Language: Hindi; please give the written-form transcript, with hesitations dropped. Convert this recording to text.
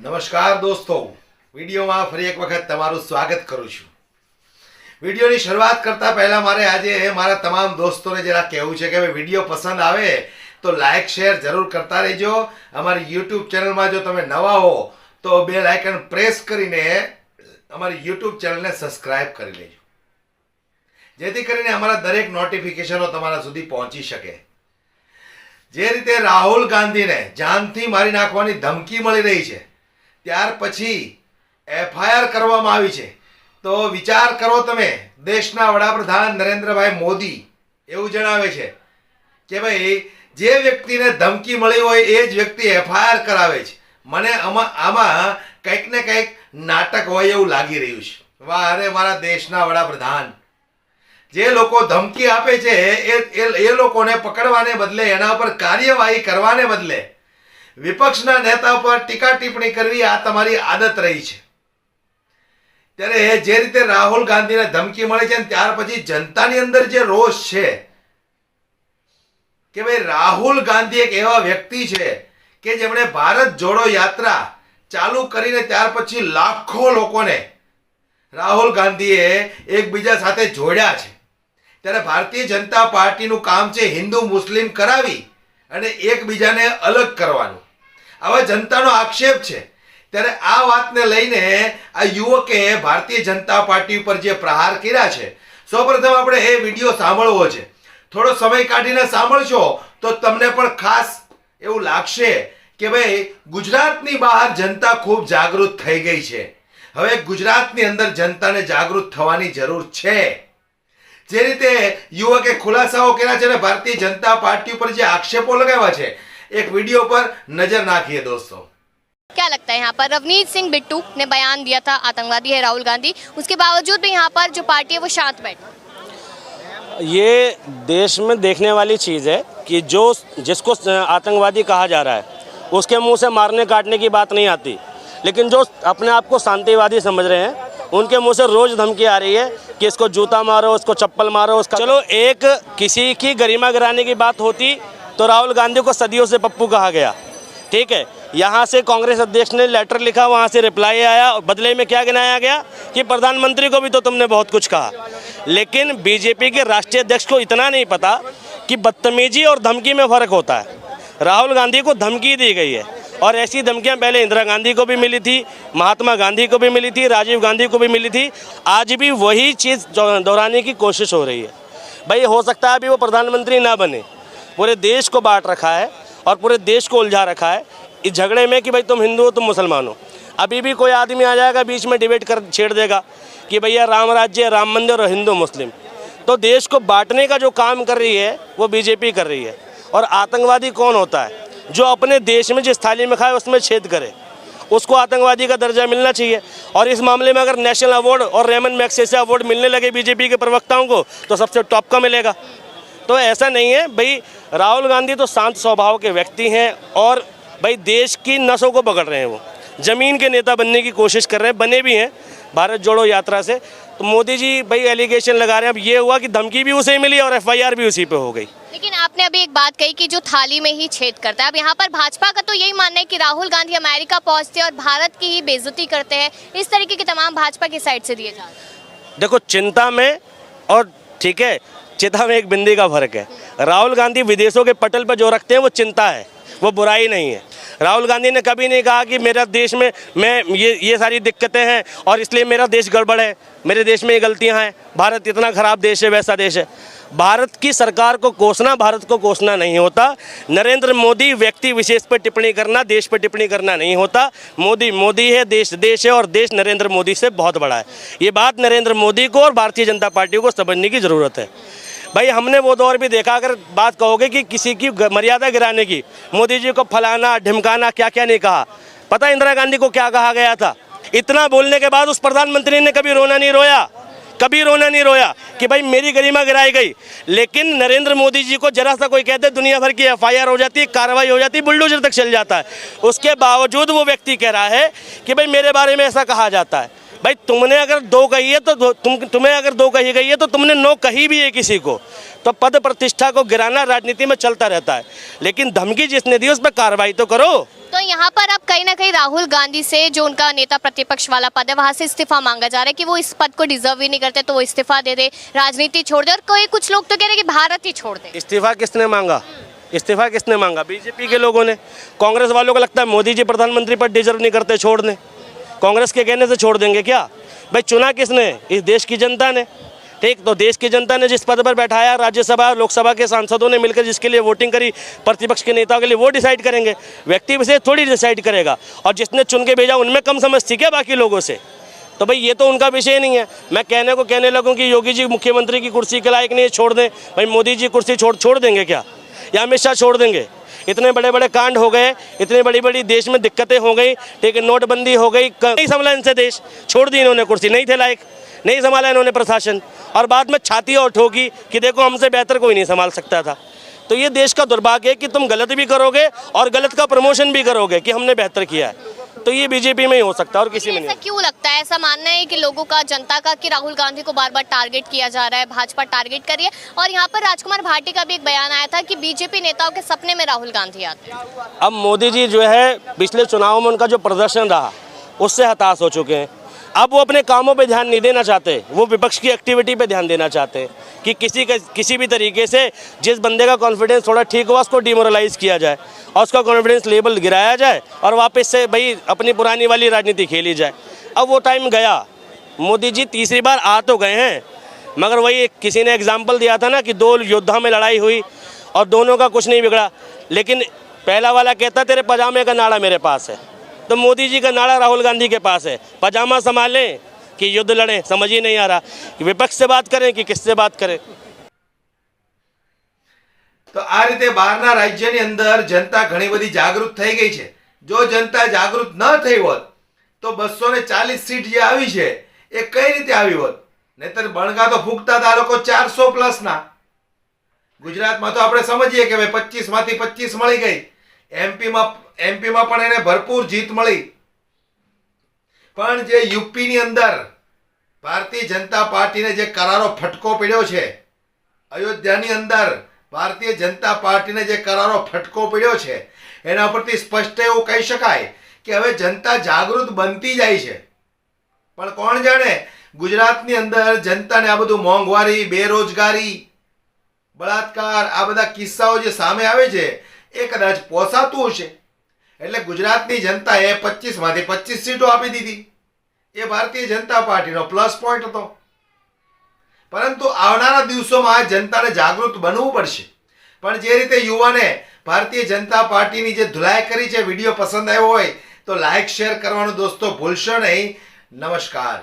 નમસ્કાર દોસ્તો, વિડીયોમાં ફરી એક વખત તમારું સ્વાગત કરું છું. વિડીયોની શરૂઆત કરતા પહેલા મારે આજે મારા તમામ દોસ્તોને જરા કહેવું છે કે ભાઈ વિડીયો પસંદ આવે તો લાઈક શેર જરૂર કરતા રહેજો. અમારી યુટ્યુબ ચેનલમાં જો તમે નવા હો તો બેલ આઇકન પ્રેસ કરીને અમારી યુટ્યુબ ચેનલને સબસ્ક્રાઇબ કરી લેજો, જેથી કરીને અમારા દરેક નોટિફિકેશનો તમારા સુધી પહોંચી શકે. જે રીતે રાહુલ ગાંધીને જાનથી મારી નાખવાની ધમકી મળી રહી છે, ત્યાર પછી એફઆઈઆર કરવામાં આવી છે, તો વિચાર કરો તમે. દેશના વડાપ્રધાન નરેન્દ્રભાઈ મોદી એવું જણાવે છે કે ભાઈ જે વ્યક્તિને ધમકી મળી હોય એ જ વ્યક્તિ એફઆઈઆર કરાવે છે. મને આમાં કંઈક ને કંઈક નાટક હોય એવું લાગી રહ્યું છે. વાહ અરે મારા દેશના વડાપ્રધાન, જે લોકો ધમકી આપે છે એ લોકોને પકડવાને બદલે, એના પર કાર્યવાહી કરવાને બદલે વિપક્ષના નેતા પર ટીકા ટિપ્પણી કરવી, આ તમારી આદત રહી છે. ત્યારે જે રીતે રાહુલ ગાંધીને ધમકી મળી છે ત્યાર પછી જનતાની અંદર જે રોષ છે કે ભાઈ રાહુલ ગાંધી એક એવા વ્યક્તિ છે કે જેમણે ભારત જોડો યાત્રા ચાલુ કરીને ત્યાર પછી લાખો લોકોને રાહુલ ગાંધીએ એકબીજા સાથે જોડ્યા છે. ત્યારે ભારતીય જનતા પાર્ટીનું કામ છે હિન્દુ મુસ્લિમ કરાવી અને એકબીજાને અલગ કરવાનું. આવા જનતાનો આક્ષેપ છે. ત્યારે આ વાતને લઈને આ યુવકે ભારતીય જનતા પાર્ટી ઉપર જે પ્રહાર કર્યા છે, સૌપ્રથમ આપણે એ વિડીયો સાંભળવો છે. થોડો સમય કાઢીને સાંભળશો તો તમને પણ ખાસ એવું લાગશે કે ભાઈ ગુજરાતની બહાર જનતા ખૂબ જાગૃત થઈ ગઈ છે. હવે ગુજરાતની અંદર જનતાને જાગૃત થવાની જરૂર છે. જે રીતે યુવકે ખુલાસાઓ કર્યા છે અને ભારતીય જનતા પાર્ટી પર જે આક્ષેપો લગાવ્યા છે, એક वीडियो पर नजर नाखिए दोस्तों. क्या लगता है यहाँ पर रवनीत सिंह बिट्टू ने बयान दिया था आतंकवादी है राहुल गांधी, उसके बावजूद भी यहाँ पर जो पार्टी है वो शांत बैठी. ये देश में देखने वाली चीज़ है कि जिसको आतंकवादी कहा जा रहा है उसके मुंह से मारने काटने की बात नहीं आती, लेकिन जो अपने आप को शांतिवादी समझ रहे हैं उनके मुंह से रोज़ धमकी आ रही है कि इसको जूता मारो, इसको चप्पल मारो, उसका चलो एक किसी की गरिमा गिराने की बात होती तो राहुल गांधी को सदियों से पप्पू कहा गया, ठीक है. यहाँ से कांग्रेस अध्यक्ष ने लेटर लिखा, वहाँ से रिप्लाई आया और बदले में क्या गिनाया गया कि प्रधानमंत्री को भी तो तुमने बहुत कुछ कहा. लेकिन बीजेपी के राष्ट्रीय अध्यक्ष को इतना नहीं पता कि बदतमीजी और धमकी में फ़र्क होता है. राहुल गांधी को धमकी दी गई है और ऐसी धमकियाँ पहले इंदिरा गांधी को भी मिली थी, महात्मा गांधी को भी मिली थी, राजीव गांधी को भी मिली थी. आज भी वही चीज़ दोहराने की कोशिश हो रही है. भाई हो सकता है अभी वो प्रधानमंत्री ना बने, पूरे देश को बांट रखा है और पूरे देश को उलझा रखा है इस झगड़े में कि भाई तुम हिंदू हो तुम मुसलमान हो. अभी भी कोई आदमी आ जाएगा बीच में डिबेट कर छेड़ देगा कि भैया राम राज्य, राम मंदिर और हिंदू मुस्लिम. तो देश को बांटने का जो काम कर रही है वो बीजेपी कर रही है. और आतंकवादी कौन होता है? जो अपने देश में जिस थाली में खाए उसमें छेद करे, उसको आतंकवादी का दर्जा मिलना चाहिए. और इस मामले में अगर नेशनल अवार्ड और रेमन मैग्सेसे अवार्ड मिलने लगे बीजेपी के प्रवक्ताओं को तो सबसे टॉप का मिलेगा. तो ऐसा नहीं है भाई. राहुल गांधी तो शांत स्वभाव के व्यक्ति हैं और भाई देश की नसों को पकड़ रहे हैं. वो ज़मीन के नेता बनने की कोशिश कर रहे हैं, बने भी हैं भारत जोड़ो यात्रा से. तो मोदी जी भाई एलिगेशन लगा रहे हैं. अब ये हुआ कि धमकी भी उसे मिली और एफआईआर भी उसी पे हो गई. लेकिन आपने अभी एक बात कही कि जो थाली में ही छेद करता है. अब यहाँ पर भाजपा का तो यही मानना है कि राहुल गांधी अमेरिका पहुँचते हैं और भारत की ही बेइज्जती करते हैं. इस तरीके के तमाम भाजपा की साइड से दिए जा रहे हैं. देखो चिंता में और ठीक है चिता में एक बिंदी का फर्क है. राहुल गांधी विदेशों के पटल पर जो रखते हैं वो चिंता है, वो बुराई नहीं है. राहुल गांधी ने कभी नहीं कहा कि मेरा देश में मैं ये सारी दिक्कतें हैं और इसलिए मेरा देश गड़बड़ है, मेरे देश में ये गलतियां हैं, भारत इतना ख़राब देश है, वैसा देश है. भारत की सरकार को कोसना भारत को कोसना नहीं होता. नरेंद्र मोदी व्यक्ति विशेष पर टिप्पणी करना, देश पर टिप्पणी करना नहीं होता. मोदी मोदी है, देश देश है और देश नरेंद्र मोदी से बहुत बड़ा है. ये बात नरेंद्र मोदी को और भारतीय जनता पार्टी को समझने की ज़रूरत है. भाई हमने वो दौर भी देखा. अगर बात कहोगे कि किसी की मर्यादा गिराने की, मोदी जी को फलाना ढिमकाना क्या क्या नहीं कहा. पता इंदिरा गांधी को क्या कहा गया था? इतना बोलने के बाद उस प्रधानमंत्री ने कभी रोना नहीं रोया कि भाई मेरी गरिमा गिराई गई. लेकिन नरेंद्र मोदी जी को जरा सा कोई कहते दुनिया भर की एफआईआर हो जाती, कार्रवाई हो जाती, बुलडोजर तक चल जाता है. उसके बावजूद वो व्यक्ति कह रहा है कि भाई मेरे बारे में ऐसा कहा जाता है. भाई तुमने अगर दो कही है तो तुम्हें अगर दो कही गई है तो तुमने नो कही भी है किसी को, तो पद प्रतिष्ठा को गिराना राजनीति में चलता रहता है, लेकिन धमकी जिसने दी उस पर कार्रवाई तो करो। तो यहाँ पर अब कहीं ना कहीं राहुल गांधी से, जो उनका नेता प्रतिपक्ष वाला पद है, वहां से इस्तीफा मांगा जा रहा है कि वो इस पद को डिजर्व ही नहीं करते, तो वो इस्तीफा दे दे, राजनीति छोड़ दे। और कोई कुछ लोग तो कह रहे हैं कि भारत ही छोड़ दे। इस्तीफा किसने मांगा? इस्तीफा किसने मांगा? बीजेपी के लोगों ने। कांग्रेस वालों को लगता है मोदी जी प्रधानमंत्री पद डिजर्व नहीं करते, छोड़ दें। कांग्रेस के कहने से छोड़ देंगे क्या? भाई चुना किसने? इस देश की जनता ने। ठीक, तो देश की जनता ने जिस पद पर बैठाया, राज्यसभा और लोकसभा के सांसदों ने मिलकर जिसके लिए वोटिंग करी, प्रतिपक्ष के नेताओं के लिए, वो डिसाइड करेंगे। व्यक्ति विशेष थोड़ी डिसाइड करेगा। और जिसने चुन के भेजा उनमें कम समझ थी क्या बाकी लोगों से? तो भाई ये तो उनका विषय नहीं है। मैं कहने लगूँ कि योगी जी मुख्यमंत्री की कुर्सी के लायक नहीं है, छोड़ दें। भाई मोदी जी कुर्सी छोड़ देंगे क्या? या अमित शाह छोड़ देंगे? इतने बड़े बड़े कांड हो गए, इतनी बड़ी बड़ी देश में दिक्कतें हो गई, ठीक है, नोटबंदी हो गई, नहीं संभला इनसे देश, छोड़ दी इन्होंने कुर्सी, नहीं थे लायक, नहीं संभाला इन्होंने प्रशासन, और बाद में छाती और ठोकी कि देखो हमसे बेहतर कोई नहीं संभाल सकता था। तो ये देश का दुर्भाग्य है कि तुम गलत भी करोगे और गलत का प्रमोशन भी करोगे कि हमने बेहतर किया है। तो ये बीजेपी में ही हो सकता है और किसी में नहीं। ऐसा क्यों लगता है? ऐसा मानना है कि लोगों का, जनता का, कि राहुल गांधी को बार बार टारगेट किया जा रहा है, भाजपा टारगेट कर रही है। और यहाँ पर राजकुमार भाटी का भी एक बयान आया था कि बीजेपी नेताओं के सपने में राहुल गांधी आते हैं। अब मोदी जी जो है पिछले चुनाव में उनका जो प्रदर्शन रहा उससे हताश हो चुके हैं। अब वो अपने कामों पे ध्यान नहीं देना चाहते, वो विपक्ष की एक्टिविटी पे ध्यान देना चाहते हैं कि किसी भी तरीके से जिस बंदे का कॉन्फिडेंस थोड़ा ठीक हुआ उसको डिमोरलाइज किया जाए और उसका कॉन्फिडेंस लेवल गिराया जाए और वापस से भाई अपनी पुरानी वाली राजनीति खेली जाए। अब वो टाइम गया। मोदी जी तीसरी बार आ तो गए हैं, मगर वही किसी ने एग्जाम्पल दिया था ना कि दो योद्धा में लड़ाई हुई और दोनों का कुछ नहीं बिगड़ा, लेकिन पहला वाला कहता तेरे पजामे का नाड़ा मेरे पास है, तो मोदी जी का नाड़ा राहुल गांधी के पास है। पजामा संभालें कि युद्ध लड़ें, समझ ही नहीं आ रहा कि विपक्ष से बात करें कि किससे बात करें। તો આ રીતે બહારના રાજ્યની અંદર જનતા ઘણી બધી જાગૃત થઈ ગઈ છે. જો જનતા જાગૃત ન થઈ હોત તો 240 સીટ જે આવી છે એ કઈ રીતે આવી હોત? નહીતર બણગા તો ફૂંકતા હતા આ લોકો 400 પ્લસ ના. ગુજરાતમાં તો આપણે સમજીએ કે ભાઈ 25 માંથી 25 મળી ગઈ. એમપીમાં પણ એને ભરપૂર જીત મળી. પણ જે યુપીની અંદર ભારતીય જનતા પાર્ટીને જે કરારો ફટકો પડ્યો છે, અયોધ્યાની અંદર ભારતીય જનતા પાર્ટીને જે કરારો ફટકો પડ્યો છે, એના પરથી સ્પષ્ટ એવું કહી શકાય કે હવે જનતા જાગૃત બનતી જાય છે. પણ કોણ જાણે ગુજરાતની અંદર જનતાને આ બધું મોંઘવારી, બેરોજગારી, બળાત્કાર, આ બધા કિસ્સાઓ જે સામે આવે છે એ કદાચ પોસાતું હશે. એટલે ગુજરાતની જનતાએ 25 માંથી 25 સીટો આપી દીધી. એ ભારતીય જનતા પાર્ટીનો પ્લસ પોઈન્ટ હતો. પરંતુ આવનારા દિવસોમાં જનતાને જાગૃત બનવું પડશે. પણ જે રીતે યુવાને ભારતીય જનતા પાર્ટીની જે ધુલાઈ કરી છે, વિડીયો પસંદ આવ્યો હોય તો લાઈક શેર કરવાનું દોસ્તો ભૂલશો નહીં. નમસ્કાર.